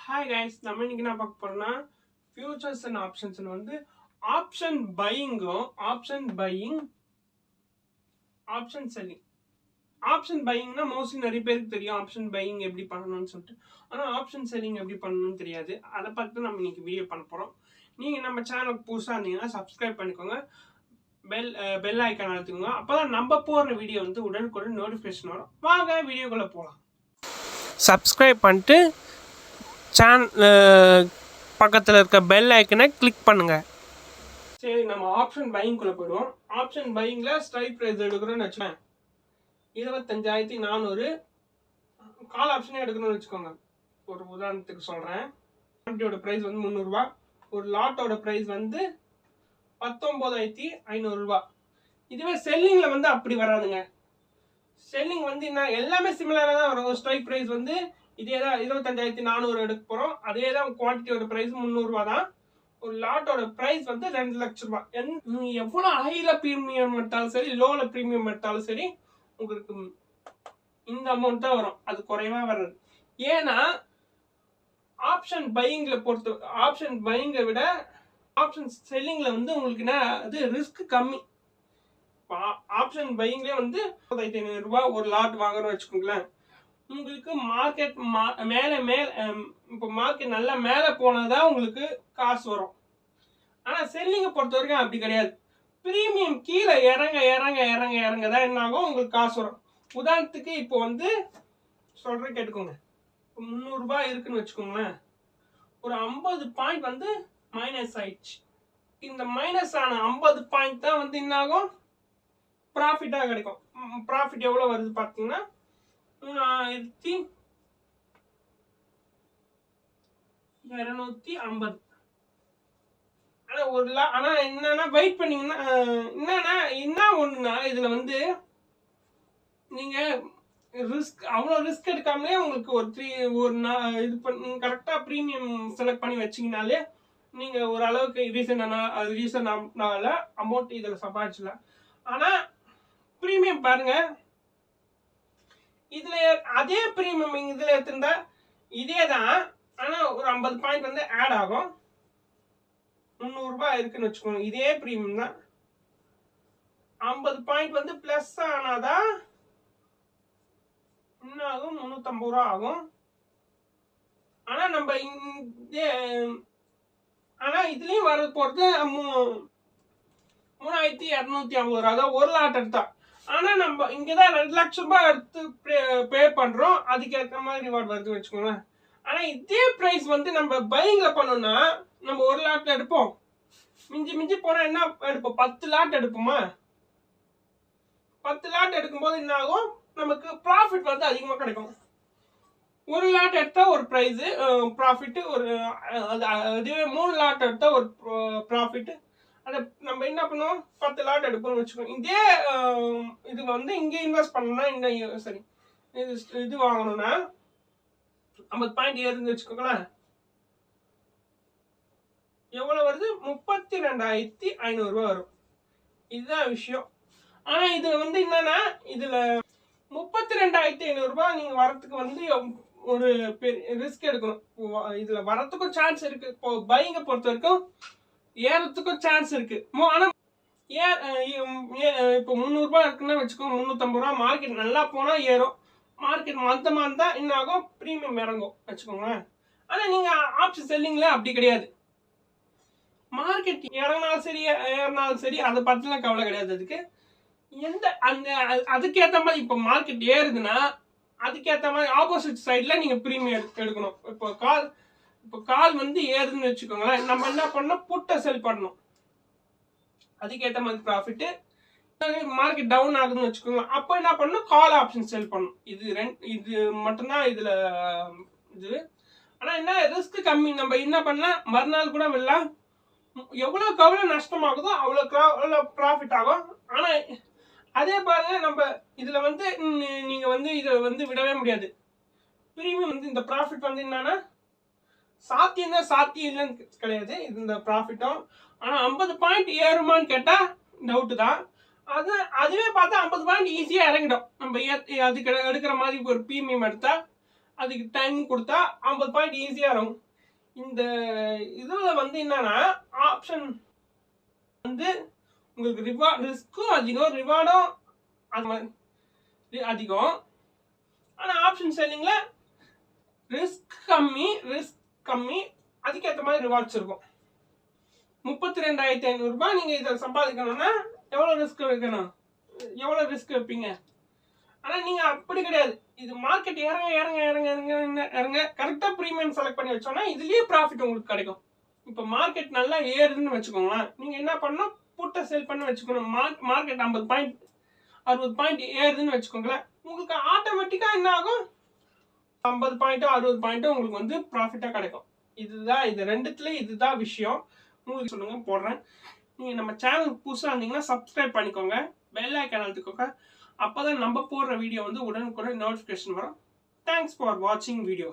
Hi guys, நம்ம இன்னைக்கு என்ன பார்க்க போறோம்னா ஃபியூச்சர்ஸ் அண்ட் ஆப்ஷன்ஸ் வந்து ஆப்ஷன் பையிங்கும் ஆப்ஷன் செல்லிங். ஆப்ஷன் பையிங்னா மோஸ்ட்லி நிறைய பேருக்கு தெரியும் ஆப்ஷன் பையிங் எப்படி பண்ணணும்னு சொல்லிட்டு. ஆனால் ஆப்ஷன் செல்லிங் எப்படி பண்ணணும்னு தெரியாது. அதை பார்த்து நம்ம இன்னைக்கு வீடியோ பண்ண போகிறோம். நீங்கள் நம்ம சேனலுக்கு புதுசாக இருந்தீங்கன்னா சப்ஸ்கிரைப் பண்ணிக்கோங்க, பெல் ஐக்கான் அழுத்திக்கோங்க. அப்போ தான் நம்ம போடுற வீடியோ வந்து உடனுக்குடன் நோட்டிஃபிகேஷன் வரும். வாங்க வீடியோக்குள்ளே போகலாம். சப்ஸ்கிரைப் பண்ணிட்டு பக்கத்தில் இருக்க பெல் ஐக்கனை கிளிக் பண்ணுங்கள். சரி, நம்ம ஆப்ஷன் பையிங்குள்ளே போயிடுவோம். ஆப்ஷன் பையிங்கில் ஸ்ட்ரைக் ப்ரைஸ் எடுக்கிறோன்னு வச்சுக்கேன், 25,400 கால் ஆப்ஷனே எடுக்கணும்னு வச்சுக்கோங்க. ஒரு உதாரணத்துக்கு சொல்கிறேன். குவான்டிட்டியோட ப்ரைஸ் வந்து 300 ரூபா, ஒரு லாட்டோட ப்ரைஸ் வந்து 19,500 ரூபா. இதுவே செல்லிங்கில் வந்து அப்படி வராதுங்க. செல்லிங் வந்து என்ன, எல்லாமே சிமிலராக தான் வரும். ஸ்ட்ரைக் ப்ரைஸ் வந்து இதே தான், 25,400 எடுக்க போகிறோம். அதே தான் குவான்டிட்டியோட ப்ரைஸ் 300 ரூபா தான். ஒரு லாட்டோட ப்ரைஸ் வந்து 2 லட்சம் ரூபாய். எவ்வளோ ஹையில் ப்ரீமியம் எடுத்தாலும் சரி, லோவில் ப்ரீமியம் எடுத்தாலும் சரி, உங்களுக்கு இந்த அமௌண்ட் தான் வரும். அது குறைவாக வர்றது. ஏன்னா ஆப்ஷன் பையிங்கில் ஆப்ஷன் பையிங்கை விட ஆப்ஷன் செல்லிங்கில் வந்து உங்களுக்கு என்ன, அது ரிஸ்க் கம்மி. ஆப்ஷன் பையிங்லேயே வந்து 500 ரூபாய் ஒரு லாட் வாங்குறோம்னு வச்சுக்கோங்களேன். உங்களுக்கு மார்க்கெட் மேலே இப்போ மார்க்கெட் நல்லா மேலே போனதான் உங்களுக்கு காசு வரும். ஆனால் செல்லிங்கை பொறுத்த வரைக்கும் அப்படி கிடையாது. ப்ரீமியம் கீழே இறங்க இறங்க இறங்க இறங்க தான் என்ன ஆகும், உங்களுக்கு காசு வரும். உதாரணத்துக்கு இப்போ வந்து சொல்கிறேன் கேட்டுக்கோங்க. இப்போ 300 ரூபாய் இருக்குன்னு வச்சுக்கோங்களேன். ஒரு 50 பாயிண்ட் வந்து மைனஸ் ஆயிடுச்சு. இந்த மைனஸ் ஆன 50 பாயிண்ட் தான் வந்து என்ன ஆகும், ப்ராஃபிட்டாக கிடைக்கும். ப்ராஃபிட் எவ்வளோ வருது பார்த்தீங்கன்னா 3,250. ஆனா என்னன்னா வெயிட் பண்ணீங்கன்னா என்னன்னா என்ன ஒண்ணுன்னா, இதுல வந்து நீங்க அவ்வளோ ரிஸ்க் எடுக்காமலே உங்களுக்கு இது பண்ணி கரெக்டா ப்ரீமியம் செலக்ட் பண்ணி வச்சிங்கனாலே நீங்க ஒரு அளவுக்கு ரீசனால அமௌண்ட் இதுல சம்பாதிச்சலாம். ஆனா ப்ரீமியம் பாருங்க, இதுல அதே ப்ரீமியம் இதுல எடுத்திருந்தா இதே தான், ஆனா ஒரு 50 பாயிண்ட் வந்து ஆட் ஆகும். 300 ரூபாய் இருக்குன்னு வச்சுக்கோங்க, இதே ப்ரீமியம் தான். 50 பாயிண்ட் வந்து பிளஸ் ஆனாதான் என்ன ஆகும், 350 ரூபா ஆகும். ஆனா நம்ம ஆனா இதுலயும் வர போறது 3,250 ரூபா தான் ஒரு லாட் எடுத்தா. ஆனா நம்ம இங்கதான் 2 லட்சம் ரூபாய் எடுத்து பே பண்றோம், அதுக்கேற்ற மாதிரி ரிவார்ட் வருதுன்னு வச்சுக்கோங்களேன். ஆனா இதே பிரைஸ் வந்து நம்ம பையிங்ல பண்ணோம்னா நம்ம ஒரு லாட் எடுப்போம், மிஞ்சி மிஞ்சி போனா என்ன எடுப்போம், 10 லாட் எடுப்போமா. 10 லாட் எடுக்கும்போது என்ன ஆகும், நமக்கு ப்ராஃபிட் வந்து அதிகமா கிடைக்கும். ஒரு லாட் எடுத்தா ஒரு பிரைஸ் ப்ராஃபிட், அதுவே 3 லாட் எடுத்தா ஒரு ப்ராஃபிட். அதை நம்ம என்ன பண்ணுவோம், 10 லாட் எடுப்போம்னு வச்சுக்கோங்க. இதே இது வந்து இங்க இன்வெஸ்ட் பண்ணணும்னா சரி, இது வாங்கணும்னா 50 பாயிண்ட் ஏறுன்னு வச்சுக்கோங்களேன். எவ்வளவு வருது, 32,500 ரூபாய் வரும். இதுதான் விஷயம். ஆனா இதுல வந்து என்னன்னா, இதுல 32,500 ரூபாய் நீங்க வரத்துக்கு வந்து ஒரு ரிஸ்க் எடுக்கணும். இதுல வரத்துக்கும் சான்ஸ் இருக்கு. இப்போ பையிங்க பொறுத்த வரைக்கும் ஏறத்துக்கும் சான்ஸ் இருக்கு. ஆனா இப்போ 300 ரூபாய் இருக்குன்னா வச்சுக்கோங்க, 350 ரூபாய் மார்க்கெட் நல்லா போனா ஏறும். மார்க்கெட் மந்தமா இருந்தா என்ன ஆகும், ப்ரீமியம் இறங்கும் வச்சுக்கோங்களேன். ஆனா நீங்க ஆப்ஷன் செல்லிங்ல அப்படி கிடையாது. மார்க்கெட் இறங்கினாலும் சரி ஏறினாலும் சரி, அதை பத்திலாம் கவலை கிடையாது. அதுக்கு அதுக்கேற்ற மாதிரி இப்போ மார்க்கெட் ஏறுதுன்னா அதுக்கேற்ற மாதிரி ஆப்போசிட் சைட்ல நீங்க ப்ரீமியம் எடுக்கணும். இப்போ கால் வந்து ஏறுதுன்னு வச்சுக்கோங்களேன், நம்ம என்ன பண்ணணும், புட்டை செல் பண்ணணும், அதுக்கேற்ற மாதிரி ப்ராஃபிட். மார்க்கெட் டவுன் ஆகுதுன்னு வச்சுக்கோங்க, அப்போ என்ன பண்ணணும், கால் ஆப்ஷன் செல் பண்ணணும். இது மட்டும்தான் இதுல இது. ஆனா என்ன ரிஸ்க் கம்மி. நம்ம என்ன பண்ணலாம், மறுநாள் கூட விடலாம். எவ்வளவுக்கு எவ்வளவு நஷ்டமாகுதோ அவ்வளவு ப்ராஃபிட் ஆகும். ஆனா அதே பாருங்க, நம்ம இதுல வந்து நீங்க வந்து இதை வந்து விடவே முடியாது. ப்ரீமியம் வந்து இந்த ப்ராஃபிட் வந்து என்னன்னா சாத்தியம் தான், சாத்தியம் இல்லைன்னு கிடையாது இந்த ப்ராஃபிட்டும். ஆனா 50 பாயிண்ட் ஏறுமான்னு கேட்டா டவுட் தான். அதுவே பார்த்தா 50 பாயிண்ட் ஈஸியா இறங்கிடும். நம்ம அதுக்கு எடுக்கிற மாதிரி ஒரு ப்ரீமியம் எடுத்தா அதுக்கு டைம் கொடுத்தா 50 பாயிண்ட் ஈஸியாக இருக்கும். இந்த இதில் வந்து என்னன்னா ஆப்ஷன் வந்து உங்களுக்கு ரிஸ்க்கும் அதிகம், ரிவார்டும் அதிகம். ஆனால் ஆப்ஷன் செல்லிங்கில் ரிஸ்க் கம்மி, அதுக்கேற்ற மாதிரி ரிவார்ட்ஸ் இருக்கும். 32,500 ரூபாய் நீங்கள் இதை சம்பாதிக்கணும்னா எவ்வளோ ரிஸ்க் வைக்கணும், எவ்வளோ ரிஸ்க் வைப்பீங்க? ஆனால் நீங்கள் அப்படி கிடையாது. இது மார்க்கெட் இறங்க கரெக்டாக ப்ரீமியம் செலக்ட் பண்ணி வச்சோன்னா இதுலேயே ப்ராஃபிட் உங்களுக்கு கிடைக்கும். இப்போ மார்க்கெட் நல்லா ஏறுதுன்னு வச்சுக்கோங்களேன், நீங்கள் என்ன பண்ணணும், புட்டை செல் பண்ணி வச்சுக்கணும். மார்க்கெட் 50 பாயிண்ட் 60 பாயிண்ட் ஏறுதுன்னு வச்சுக்கோங்களேன், உங்களுக்கு ஆட்டோமேட்டிக்காக என்ன ஆகும், 50 பாயிண்ட்டோ 60 பாயிண்ட்டோ உங்களுக்கு வந்து ப்ராஃபிட்டாக கிடைக்கும். இதுதான் இது ரெண்டுத்துலேயும் இதுதான் விஷயம். உங்களுக்கு சொல்லுங்க போடுறேன். நீங்கள் நம்ம சேனலுக்கு புதுசாக இருந்தீங்கன்னா சப்ஸ்கிரைப் பண்ணிக்கோங்க, பெல் ஐக்கான் அழுத்திக்கோங்க. அப்போ தான் நம்ம போடுற வீடியோ வந்து உடனுக்குடன் நோட்டிஃபிகேஷன் வரும். தேங்க்ஸ் ஃபார் வாட்சிங் வீடியோ.